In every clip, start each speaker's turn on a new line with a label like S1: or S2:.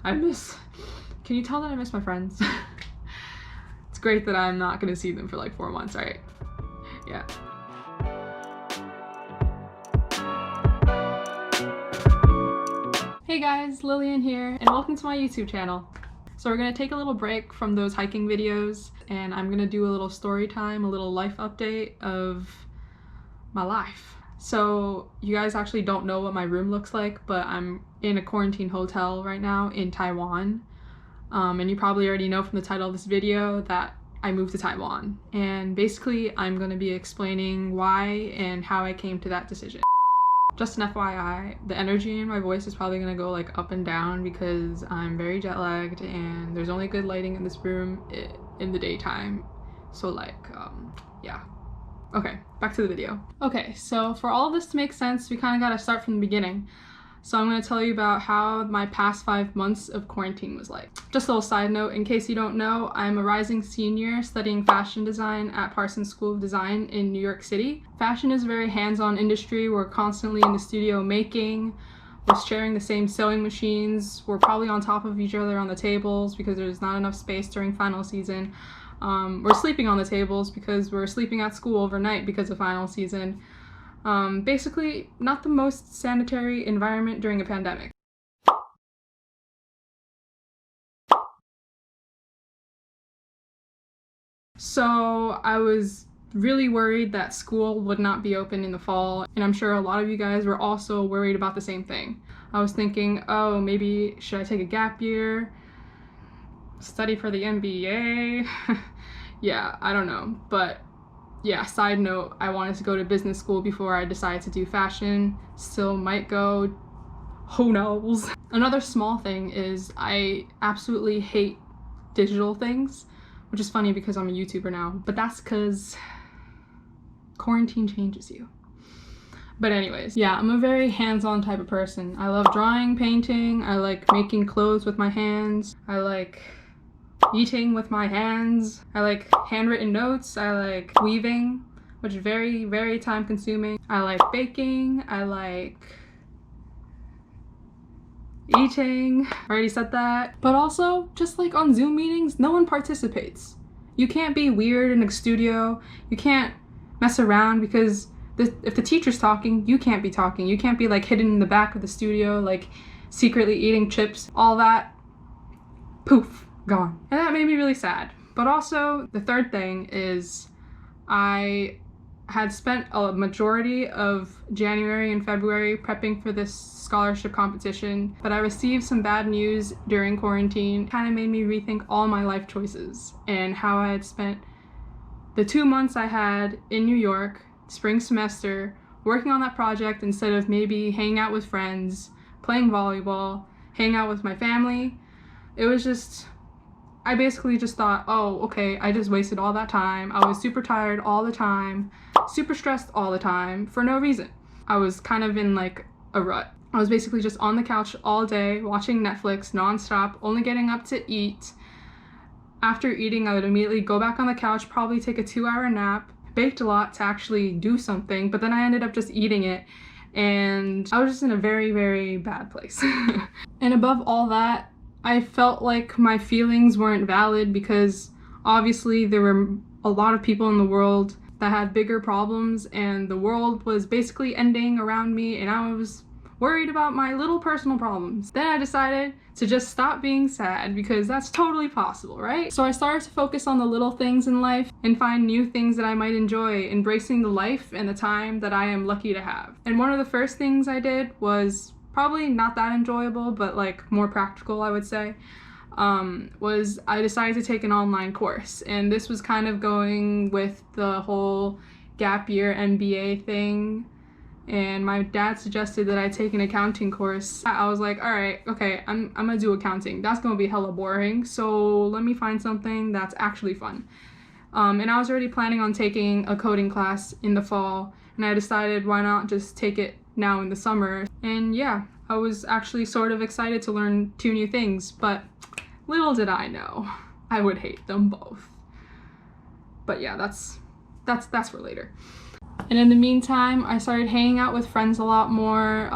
S1: Can you tell that I miss my friends? It's great that I'm not gonna see them for like 4 months, right? Yeah. Hey guys, Lillian here, and welcome to my YouTube channel. So we're gonna take a little break from those hiking videos, and I'm gonna do a little story time, a little life update of my life. So you guys actually don't know what my room looks like, but I'm in a quarantine hotel right now in Taiwan. And you probably already know from the title of this video that I moved to Taiwan. And basically I'm gonna be explaining why and how I came to that decision. Just an FYI, the energy in my voice is probably gonna go like up and down because I'm very jet lagged and there's only good lighting in this room in the daytime. So like, yeah. Okay, back to the video. Okay, so for all of this to make sense, we kind of gotta start from the beginning. So I'm gonna tell you about how my past 5 months of quarantine was like. Just a little side note, in case you don't know, I'm a rising senior studying fashion design at Parsons School of Design in New York City. Fashion is a very hands-on industry. We're constantly in the studio making, we're sharing the same sewing machines, we're probably on top of each other on the tables because there's not enough space during final season. We're sleeping on the tables because we're sleeping at school overnight because of final season. Basically, not the most sanitary environment during a pandemic. So I was really worried that school would not be open in the fall, and I'm sure a lot of you guys were also worried about the same thing. I was thinking, oh, maybe should I take a gap year? Study for the MBA? Yeah, I don't know, but yeah, side note, I wanted to go to business school before I decided to do fashion. Still might go, who knows? Another small thing is I absolutely hate digital things, which is funny because I'm a YouTuber now, but that's because quarantine changes you. But anyways, yeah, I'm a very hands-on type of person. I love drawing, painting, I like making clothes with my hands, I like eating with my hands, I like handwritten notes, I like weaving, which is very, very time consuming. I like baking, I like eating, I already said that. But also, just like on Zoom meetings, no one participates. You can't be weird in a studio, you can't mess around because if the teacher's talking, you can't be talking. You can't be like hidden in the back of the studio, like secretly eating chips, all that, poof, gone. And that made me really sad. But also, the third thing is I had spent a majority of January and February prepping for this scholarship competition, but I received some bad news during quarantine. Kind of made me rethink all my life choices and how I had spent the 2 months I had in New York, spring semester, working on that project instead of maybe hanging out with friends, playing volleyball, hanging out with my family. It was just, I basically just thought, oh, okay, I just wasted all that time. I was super tired all the time, super stressed all the time for no reason. I was kind of in like a rut. I was basically just on the couch all day watching Netflix nonstop, only getting up to eat. After eating, I would immediately go back on the couch, probably take a 2-hour nap. Baked a lot to actually do something, but then I ended up just eating it, and I was just in a very, very bad place. And above all that, I felt like my feelings weren't valid because obviously there were a lot of people in the world that had bigger problems and the world was basically ending around me and I was worried about my little personal problems. Then I decided to just stop being sad because that's totally possible, right? So I started to focus on the little things in life and find new things that I might enjoy, embracing the life and the time that I am lucky to have. And one of the first things I did was probably not that enjoyable, but like more practical, I would say, was I decided to take an online course. And this was kind of going with the whole gap year MBA thing. And my dad suggested that I take an accounting course. I was like, all right, okay, I'm gonna do accounting. That's gonna be hella boring, so let me find something that's actually fun. And I was already planning on taking a coding class in the fall, and I decided why not just take it now in the summer. And yeah, I was actually sort of excited to learn 2 new things, but little did I know I would hate them both. But yeah, that's for later. And in the meantime, I started hanging out with friends a lot more.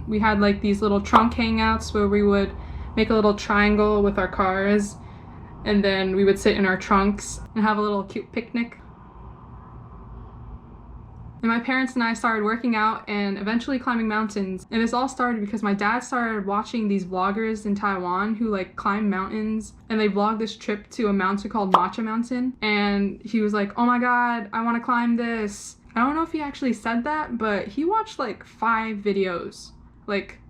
S1: We had like these little trunk hangouts where we would make a little triangle with our cars, and then we would sit in our trunks and have a little cute picnic. And my parents and I started working out and eventually climbing mountains. And this all started because my dad started watching these vloggers in Taiwan who like climb mountains, and they vlogged this trip to a mountain called Matcha Mountain. And he was like, oh my God, I want to climb this. I don't know if he actually said that, but he watched like 5 videos, like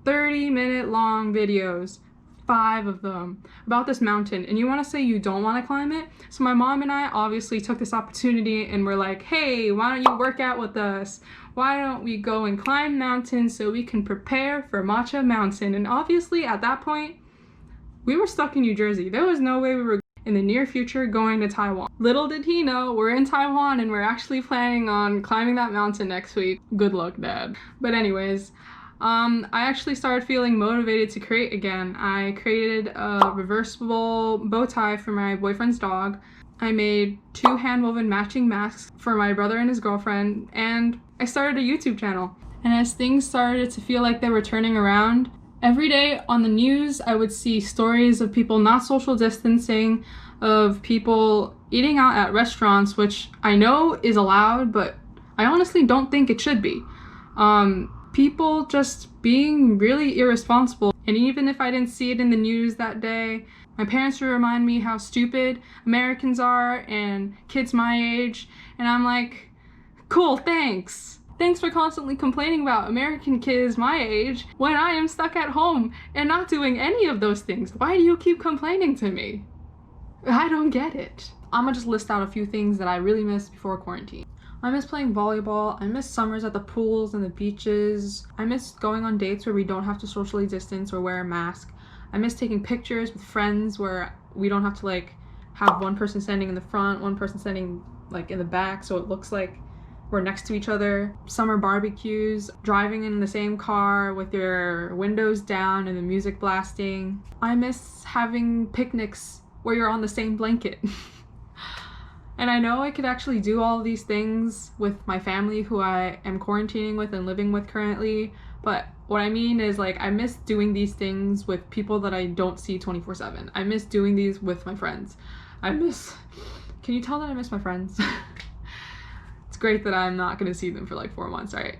S1: 30-minute long videos, 5 of them, about this mountain. And you want to say you don't want to climb it? So my mom and I obviously took this opportunity and we're like, hey, why don't you work out with us? Why don't we go and climb mountains so we can prepare for Matcha Mountain? And obviously at that point, we were stuck in New Jersey. There was no way we were in the near future going to Taiwan. Little did he know, we're in Taiwan and we're actually planning on climbing that mountain next week. Good luck, Dad. But anyways, I actually started feeling motivated to create again. I created a reversible bow tie for my boyfriend's dog. I made 2 hand-woven matching masks for my brother and his girlfriend, and I started a YouTube channel. And as things started to feel like they were turning around, every day on the news I would see stories of people not social distancing, of people eating out at restaurants, which I know is allowed, but I honestly don't think it should be. People just being really irresponsible. And even if I didn't see it in the news that day, my parents would remind me how stupid Americans are and kids my age. And I'm like, cool, thanks. Thanks for constantly complaining about American kids my age when I am stuck at home and not doing any of those things. Why do you keep complaining to me? I don't get it. I'm gonna just list out a few things that I really missed before quarantine. I miss playing volleyball. I miss summers at the pools and the beaches. I miss going on dates where we don't have to socially distance or wear a mask. I miss taking pictures with friends where we don't have to like have one person standing in the front, one person standing like in the back, so it looks like we're next to each other. Summer barbecues, driving in the same car with your windows down and the music blasting. I miss having picnics where you're on the same blanket. And I know I could actually do all of these things with my family who I am quarantining with and living with currently, but what I mean is like I miss doing these things with people that I don't see 24/7. I miss doing these with my friends. Can you tell that I miss my friends? It's great that I'm not gonna see them for like 4 months, right?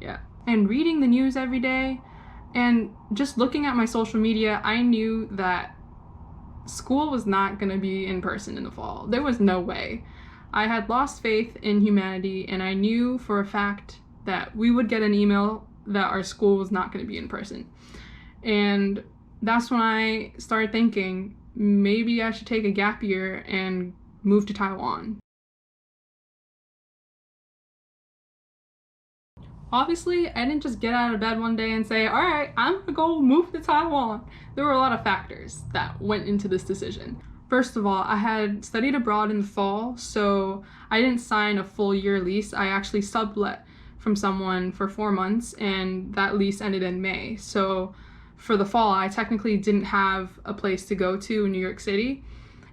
S1: Yeah. And reading the news every day and just looking at my social media, I knew that school was not going to be in person in the fall. There was no way. I had lost faith in humanity, and I knew for a fact that we would get an email that our school was not going to be in person. And that's when I started thinking maybe I should take a gap year and move to Taiwan. Obviously, I didn't just get out of bed one day and say, all right, I'm gonna go move to Taiwan. There were a lot of factors that went into this decision. First of all, I had studied abroad in the fall, so I didn't sign a full year lease. I actually sublet from someone for 4 months, and that lease ended in May. So for the fall, I technically didn't have a place to go to in New York City,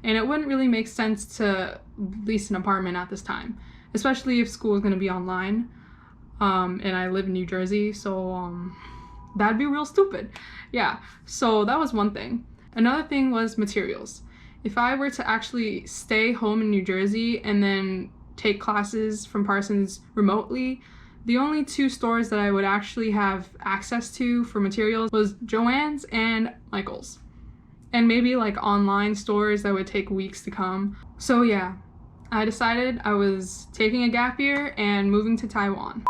S1: and it wouldn't really make sense to lease an apartment at this time, especially if school is gonna be online. And I live in New Jersey, so that'd be real stupid. Yeah, so that was one thing. Another thing was materials. If I were to actually stay home in New Jersey and then take classes from Parsons remotely, the only 2 stores that I would actually have access to for materials was Joann's and Michael's. And maybe like online stores that would take weeks to come. So yeah, I decided I was taking a gap year and moving to Taiwan.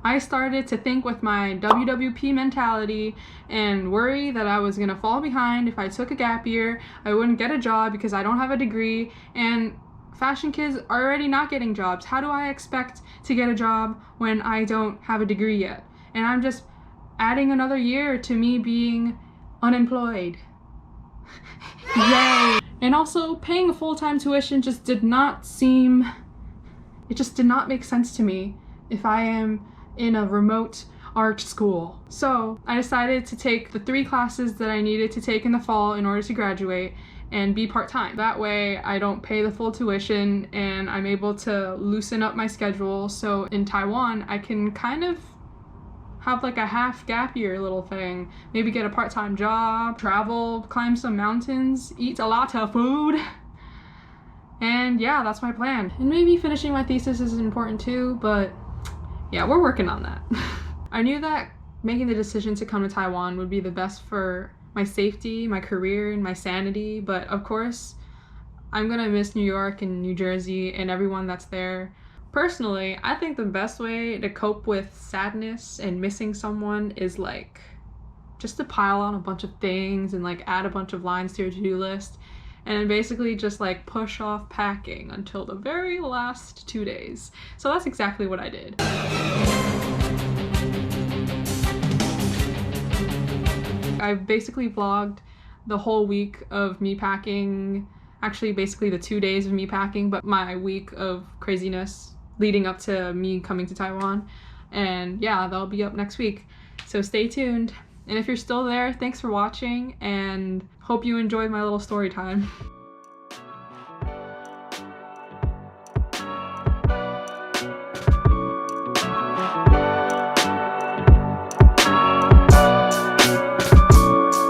S1: I started to think with my WWP mentality and worry that I was gonna fall behind if I took a gap year. I wouldn't get a job because I don't have a degree, and fashion kids are already not getting jobs. How do I expect to get a job when I don't have a degree yet? And I'm just adding another year to me being unemployed. Yay! And also, paying a full-time tuition just did not make sense to me if I am in a remote art school. So I decided to take the 3 classes that I needed to take in the fall in order to graduate, and be part-time. That way I don't pay the full tuition and I'm able to loosen up my schedule. So in Taiwan, I can kind of have like a half gap year little thing. Maybe get a part-time job, travel, climb some mountains, eat a lot of food. And yeah, that's my plan. And maybe finishing my thesis is important too, but yeah, we're working on that. I knew that making the decision to come to Taiwan would be the best for my safety, my career, and my sanity, but of course, I'm gonna miss New York and New Jersey and everyone that's there. Personally, I think the best way to cope with sadness and missing someone is like just to pile on a bunch of things and like add a bunch of lines to your to-do list and basically just like push off packing until the very last 2 days. So that's exactly what I did. I've basically vlogged the whole week of me packing, actually basically the 2 days of me packing, but my week of craziness leading up to me coming to Taiwan. And yeah, that'll be up next week. So stay tuned. And if you're still there, thanks for watching and hope you enjoyed my little story time.